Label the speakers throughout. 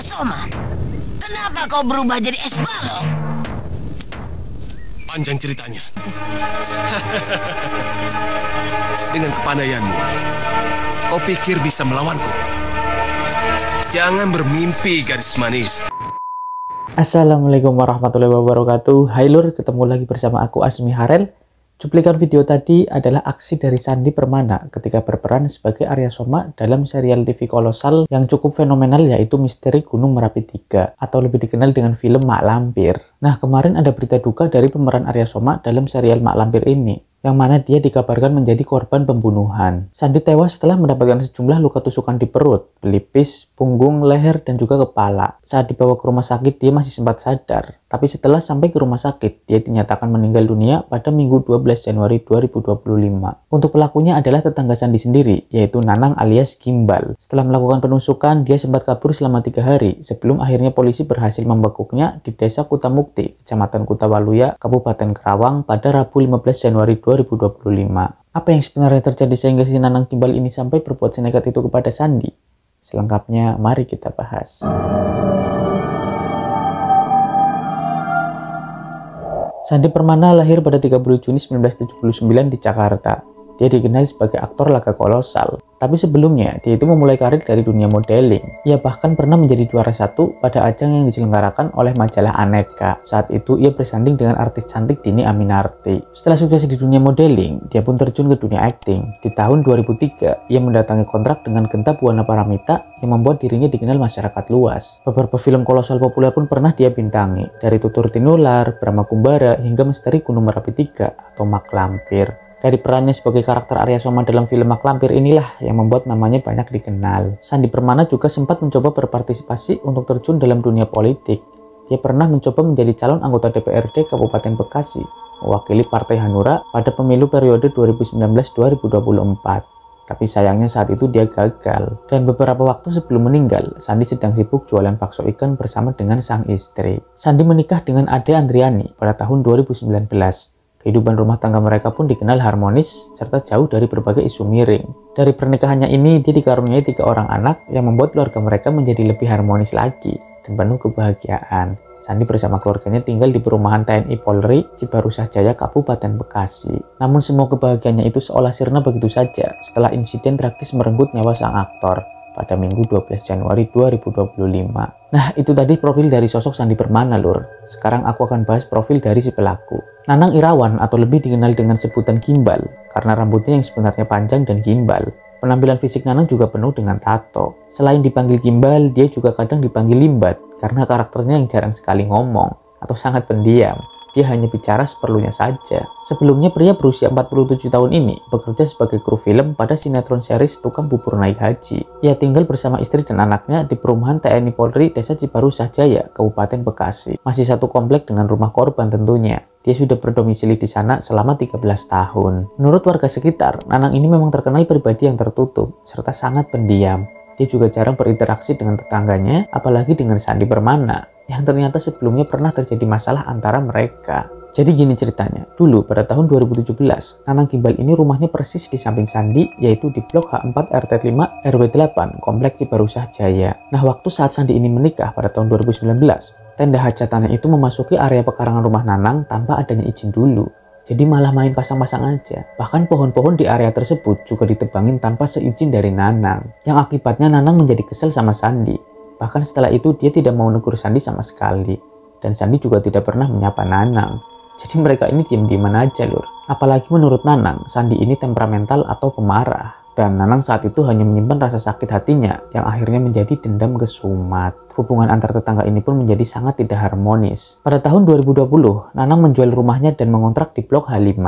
Speaker 1: Arya Soma, kenapa kau berubah jadi es balok?
Speaker 2: Panjang ceritanya. Dengan kepandaianmu, kau pikir bisa melawanku? Jangan bermimpi, gadis manis.
Speaker 3: Assalamualaikum warahmatullahi wabarakatuh. Hai lur, ketemu lagi bersama aku Asmi Harel. Cuplikan video tadi adalah aksi dari Sandi Permana ketika berperan sebagai Arya Soma dalam serial TV kolosal yang cukup fenomenal, yaitu Misteri Gunung Merapi 3 atau lebih dikenal dengan film Mak Lampir. Nah, kemarin ada berita duka dari pemeran Arya Soma dalam serial Mak Lampir ini, yang mana dia dikabarkan menjadi korban pembunuhan. Sandi tewas setelah mendapatkan sejumlah luka tusukan di perut, pelipis, punggung, leher, dan juga kepala. Saat dibawa ke rumah sakit, dia masih sempat sadar. Tapi setelah sampai ke rumah sakit, dia dinyatakan meninggal dunia pada Minggu 12 Januari 2025. Untuk pelakunya adalah tetangga Sandi sendiri, yaitu Nanang alias Gimbal. Setelah melakukan penusukan, dia sempat kabur selama 3 hari, sebelum akhirnya polisi berhasil membekuknya di Desa Kutamukti, Kecamatan Kutawaluya, Kabupaten Kerawang pada Rabu 15 Januari 2025. Apa yang sebenarnya terjadi sehingga si Nanang Gimbal ini sampai berbuat senekat itu kepada Sandi? Selengkapnya mari kita bahas. Sandi Permana lahir pada 30 Juni 1979 di Jakarta. Dia dikenal sebagai aktor laga kolosal. Tapi sebelumnya, dia itu memulai karir dari dunia modeling. Ia bahkan pernah menjadi juara 1 pada ajang yang diselenggarakan oleh majalah Aneka. Saat itu, ia bersanding dengan artis cantik Dhini Aminarti. Setelah sukses di dunia modeling, dia pun terjun ke dunia akting. Di tahun 2003, ia mendatangi kontrak dengan Genta Buana Paramita yang membuat dirinya dikenal masyarakat luas. Beberapa film kolosal populer pun pernah dia bintangi, dari Tutur Tinular, Brahma Kumbara, hingga Misteri Gunung Merapi 3 atau Mak Lampir. Dari perannya sebagai karakter Arya Soma dalam film Mak Lampir inilah yang membuat namanya banyak dikenal. Sandi Permana juga sempat mencoba berpartisipasi untuk terjun dalam dunia politik. Dia pernah mencoba menjadi calon anggota DPRD Kabupaten Bekasi, mewakili Partai Hanura pada pemilu periode 2019-2024. Tapi sayangnya saat itu dia gagal. Dan beberapa waktu sebelum meninggal, Sandi sedang sibuk jualan bakso ikan bersama dengan sang istri. Sandi menikah dengan Ade Andriani pada tahun 2019. Kehidupan rumah tangga mereka pun dikenal harmonis serta jauh dari berbagai isu miring. Dari pernikahannya ini, dia dikaruniai 3 orang anak yang membuat keluarga mereka menjadi lebih harmonis lagi dan penuh kebahagiaan. Sandi bersama keluarganya tinggal di perumahan TNI Polri, Cibarusah Jaya, Kabupaten Bekasi. Namun semua kebahagiaannya itu seolah sirna begitu saja setelah insiden tragis merenggut nyawa sang aktor pada Minggu 12 Januari 2025. Nah, itu tadi profil dari sosok Sandi Permana, lur. Sekarang aku akan bahas profil dari si pelaku. Nanang Irawan atau lebih dikenal dengan sebutan Gimbal, karena rambutnya yang sebenarnya panjang dan gimbal. Penampilan fisik Nanang juga penuh dengan tato. Selain dipanggil Gimbal, dia juga kadang dipanggil Limbat, karena karakternya yang jarang sekali ngomong, atau sangat pendiam. Dia hanya bicara seperlunya saja. Sebelumnya, pria berusia 47 tahun ini bekerja sebagai kru film pada sinetron series Tukang Bubur Naik Haji. Ia tinggal bersama istri dan anaknya di perumahan TNI Polri, Desa Cibarusah Jaya, Kabupaten Bekasi. Masih satu komplek dengan rumah korban tentunya. Dia sudah berdomisili di sana selama 13 tahun. Menurut warga sekitar, Nanang ini memang terkenal pribadi yang tertutup, serta sangat pendiam. Dia juga jarang berinteraksi dengan tetangganya, apalagi dengan Sandi Permana, yang ternyata sebelumnya pernah terjadi masalah antara mereka. Jadi gini ceritanya, dulu pada tahun 2017, Nanang Gimbal ini rumahnya persis di samping Sandi, yaitu di Blok H4 RT 5 RW 8, Komplek Cibarusah Jaya. Nah, waktu saat Sandi ini menikah pada tahun 2019, tenda hajatannya itu memasuki area pekarangan rumah Nanang tanpa adanya izin dulu. Jadi malah main pasang-pasang aja. Bahkan pohon-pohon di area tersebut juga ditebangin tanpa seizin dari Nanang. Yang akibatnya Nanang menjadi kesel sama Sandi. Bahkan setelah itu dia tidak mau negur Sandi sama sekali. Dan Sandi juga tidak pernah menyapa Nanang. Jadi mereka ini diam-diaman aja, lur. Apalagi menurut Nanang, Sandi ini temperamental atau pemarah. Dan Nanang saat itu hanya menyimpan rasa sakit hatinya yang akhirnya menjadi dendam kesumat. Hubungan antar tetangga ini pun menjadi sangat tidak harmonis. Pada tahun 2020, Nanang menjual rumahnya dan mengontrak di Blok H5,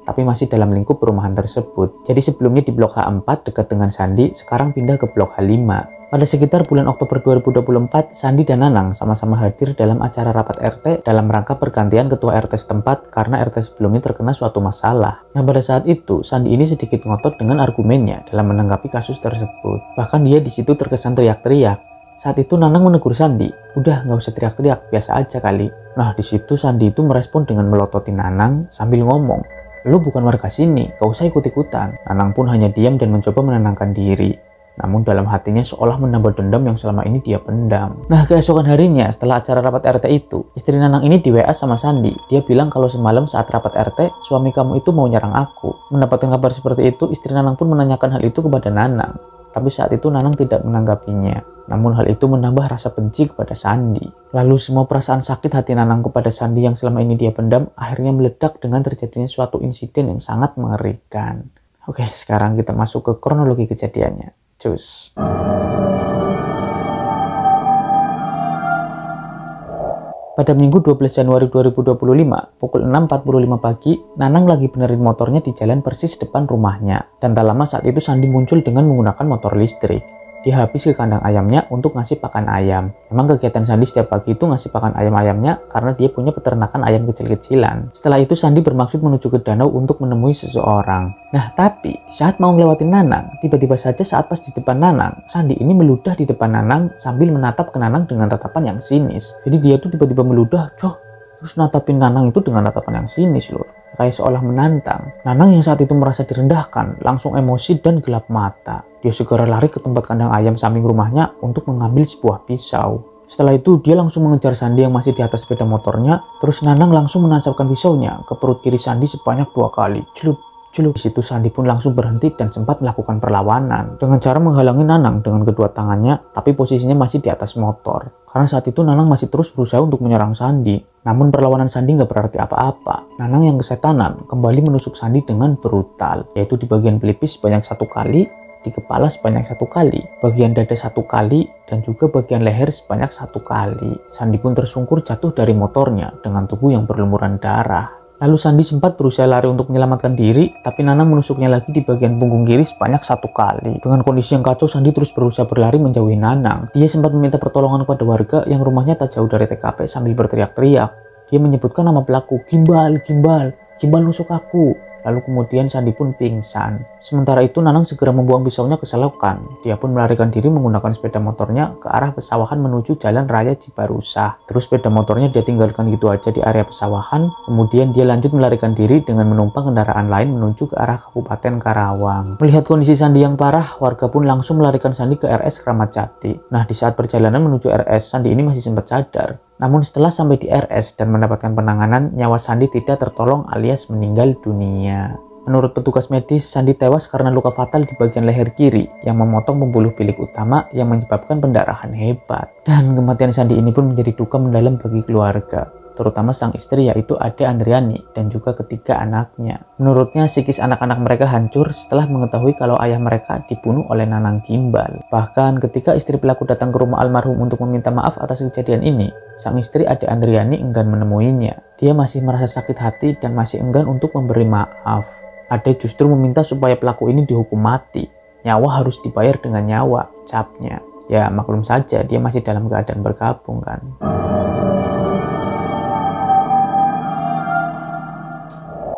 Speaker 3: tapi masih dalam lingkup perumahan tersebut. Jadi sebelumnya di Blok H4 dekat dengan Sandi, sekarang pindah ke Blok H5. Pada sekitar bulan Oktober 2024, Sandi dan Nanang sama-sama hadir dalam acara rapat RT dalam rangka pergantian ketua RT setempat karena RT sebelumnya terkena suatu masalah. Nah, pada saat itu, Sandi ini sedikit ngotot dengan argumennya dalam menanggapi kasus tersebut. Bahkan dia di situ terkesan teriak-teriak. Saat itu Nanang menegur Sandi, udah nggak usah teriak-teriak, biasa aja kali. Nah, di situ Sandi itu merespon dengan melototin Nanang sambil ngomong, lu bukan warga sini, gak usah ikut-ikutan. Nanang pun hanya diam dan mencoba menenangkan diri. Namun dalam hatinya seolah menambah dendam yang selama ini dia pendam. Nah, keesokan harinya setelah acara rapat RT itu, istri Nanang ini di WA sama Sandi. Dia bilang kalau semalam saat rapat RT, suami kamu itu mau nyerang aku. Mendapatkan kabar seperti itu, istri Nanang pun menanyakan hal itu kepada Nanang. Tapi saat itu Nanang tidak menanggapinya. Namun hal itu menambah rasa benci kepada Sandi. Lalu semua perasaan sakit hati Nanang kepada Sandi yang selama ini dia pendam akhirnya meledak dengan terjadinya suatu insiden yang sangat mengerikan. Oke, sekarang kita masuk ke kronologi kejadiannya. Cus. Pada Minggu 12 Januari 2025, pukul 6.45 pagi, Nanang lagi benerin motornya di jalan persis depan rumahnya. Dan tak lama saat itu Sandi muncul dengan menggunakan motor listrik. Dia habis ke kandang ayamnya untuk ngasih pakan ayam. Memang kegiatan Sandi setiap pagi itu ngasih pakan ayam-ayamnya karena dia punya peternakan ayam kecil-kecilan. Setelah itu Sandi bermaksud menuju ke danau untuk menemui seseorang. Nah, tapi saat mau ngelewatin Nanang, tiba-tiba saja saat pas di depan Nanang, Sandi ini meludah di depan Nanang sambil menatap ke Nanang dengan tatapan yang sinis. Jadi dia tuh tiba-tiba meludah, terus natapin Nanang itu dengan tatapan yang sinis loh. Kayak seolah menantang. Nanang yang saat itu merasa direndahkan, langsung emosi dan gelap mata. Dia segera lari ke tempat kandang ayam samping rumahnya untuk mengambil sebuah pisau. Setelah itu dia langsung mengejar Sandi yang masih di atas sepeda motornya. Terus Nanang langsung menancapkan pisaunya ke perut kiri Sandi sebanyak 2 kali. Celup. Di situ Sandi pun langsung berhenti dan sempat melakukan perlawanan dengan cara menghalangi Nanang dengan kedua tangannya, tapi posisinya masih di atas motor. Karena saat itu Nanang masih terus berusaha untuk menyerang Sandi. Namun perlawanan Sandi nggak berarti apa-apa. Nanang yang kesetanan kembali menusuk Sandi dengan brutal, yaitu di bagian pelipis sebanyak 1 kali, di kepala sebanyak 1 kali, bagian dada 1 kali, dan juga bagian leher sebanyak 1 kali. Sandi pun tersungkur jatuh dari motornya dengan tubuh yang berlumuran darah. Lalu Sandi sempat berusaha lari untuk menyelamatkan diri, tapi Nanang menusuknya lagi di bagian punggung kiri sebanyak 1 kali. Dengan kondisi yang kacau, Sandi terus berusaha berlari menjauhi Nanang. Dia sempat meminta pertolongan kepada warga yang rumahnya tak jauh dari TKP sambil berteriak-teriak. Dia menyebutkan nama pelaku, Gimbal nusuk aku. Lalu kemudian Sandi pun pingsan. Sementara itu Nanang segera membuang pisaunya ke selokan. Dia pun melarikan diri menggunakan sepeda motornya ke arah pesawahan menuju jalan raya Cibarusah. Terus sepeda motornya dia tinggalkan gitu aja di area pesawahan. Kemudian dia lanjut melarikan diri dengan menumpang kendaraan lain menuju ke arah Kabupaten Karawang. Melihat kondisi Sandi yang parah, warga pun langsung melarikan Sandi ke RS Kramat Jati. Nah, di saat perjalanan menuju RS, Sandi ini masih sempat sadar. Namun setelah sampai di RS dan mendapatkan penanganan, nyawa Sandi tidak tertolong alias meninggal dunia. Menurut petugas medis, Sandi tewas karena luka fatal di bagian leher kiri yang memotong pembuluh bilik utama yang menyebabkan pendarahan hebat. Dan kematian Sandi ini pun menjadi duka mendalam bagi keluarga, terutama sang istri yaitu Ade Andriani dan juga ketiga anaknya. Menurutnya psikis anak-anak mereka hancur setelah mengetahui kalau ayah mereka dibunuh oleh Nanang Gimbal. Bahkan ketika istri pelaku datang ke rumah almarhum untuk meminta maaf atas kejadian ini, sang istri Ade Andriani enggan menemuinya. Dia masih merasa sakit hati dan masih enggan untuk memberi maaf. Ade justru meminta supaya pelaku ini dihukum mati. Nyawa harus dibayar dengan nyawa, capnya. Ya maklum saja dia masih dalam keadaan bergabung kan.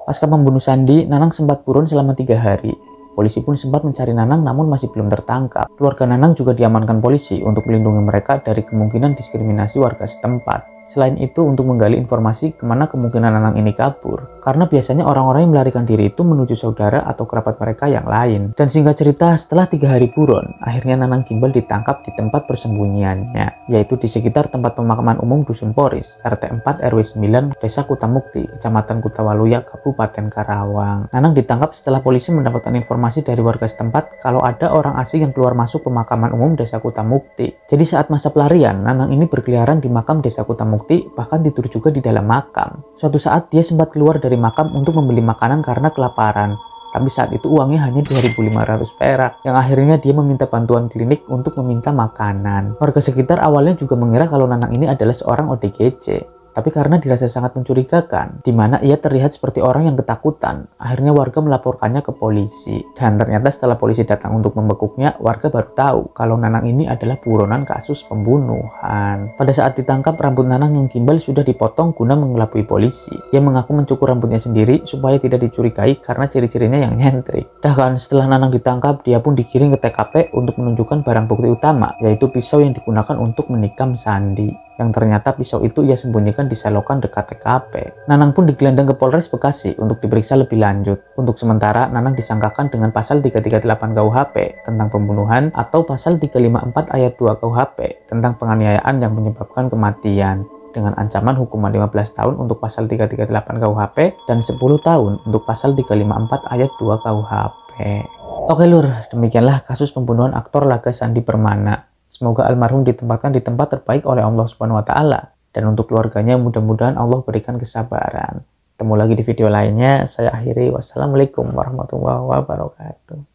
Speaker 3: Pasca membunuh Sandi, Nanang sempat buron selama 3 hari. Polisi pun sempat mencari Nanang namun masih belum tertangkap. Keluarga Nanang juga diamankan polisi untuk melindungi mereka dari kemungkinan diskriminasi warga setempat. Selain itu untuk menggali informasi kemana kemungkinan Nanang ini kabur. Karena biasanya orang-orang yang melarikan diri itu menuju saudara atau kerabat mereka yang lain. Dan singkat cerita, setelah 3 hari buron, akhirnya Nanang Gimbal ditangkap di tempat persembunyiannya, yaitu di sekitar tempat pemakaman umum Dusun Poris, RT 4 RW 9, Desa Kutamukti, Kecamatan Kutawaluya, Kabupaten Karawang. Nanang ditangkap setelah polisi mendapatkan informasi dari warga setempat kalau ada orang asing yang keluar masuk pemakaman umum Desa Kutamukti. Jadi saat masa pelarian, Nanang ini berkeliaran di makam Desa Kutamukti, bahkan tidur juga di dalam makam. Suatu saat dia sempat keluar dari makam untuk membeli makanan karena kelaparan. Tapi saat itu uangnya hanya 2.500 perak, yang akhirnya dia meminta bantuan klinik untuk meminta makanan. Warga sekitar awalnya juga mengira kalau Nanang ini adalah seorang ODGJ. Tapi karena dirasa sangat mencurigakan, di mana ia terlihat seperti orang yang ketakutan, akhirnya warga melaporkannya ke polisi. Dan ternyata setelah polisi datang untuk membekuknya, warga baru tahu kalau Nanang ini adalah buronan kasus pembunuhan. Pada saat ditangkap, rambut Nanang yang gimbal sudah dipotong guna mengelabui polisi. Ia mengaku mencukur rambutnya sendiri supaya tidak dicurigai karena ciri-cirinya yang nyentrik. Bahkan setelah Nanang ditangkap, dia pun digiring ke TKP untuk menunjukkan barang bukti utama, yaitu pisau yang digunakan untuk menikam Sandi. Yang ternyata pisau itu ia sembunyikan di selokan dekat TKP. Nanang pun digelandang ke Polres Bekasi untuk diperiksa lebih lanjut. Untuk sementara, Nanang disangkakan dengan pasal 338 KUHP tentang pembunuhan atau pasal 354 ayat 2 KUHP tentang penganiayaan yang menyebabkan kematian, dengan ancaman hukuman 15 tahun untuk pasal 338 KUHP dan 10 tahun untuk pasal 354 ayat 2 KUHP. Oke lur, demikianlah kasus pembunuhan aktor laga Sandi Permana. Semoga almarhum ditempatkan di tempat terbaik oleh Allah Subhanahu wa Ta'ala, dan untuk keluarganya mudah-mudahan Allah berikan kesabaran. Ketemu lagi di video lainnya, saya akhiri. Wassalamualaikum warahmatullahi wabarakatuh.